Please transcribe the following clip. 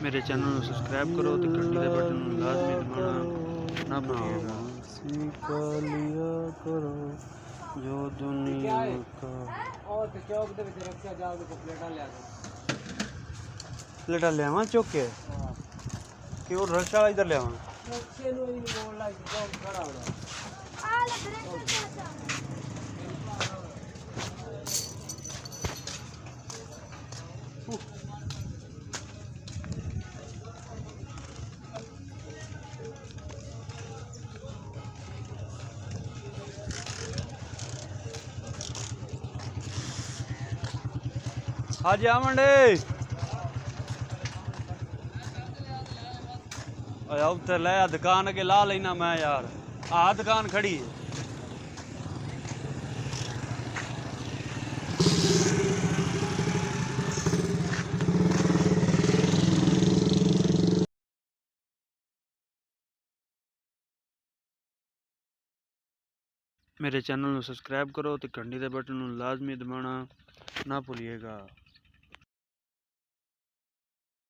मेरे चैनल को सब्सक्राइब करो तो घंटी के बटन लाजमी दबाना ना भूलिएगा। सीखा लिया करो जो दुनिया का प्लेटा ले आवा चुक के कि वो रश वाला इधर ले आवा आज आमंडे उत्थे ले दुकान अगे ला लेना मैं यार आ दुकान खड़ी है। मेरे चैनल को सब्सक्राइब करो तो घंटी के बटन लाजमी दबाना ना भूलिएगा।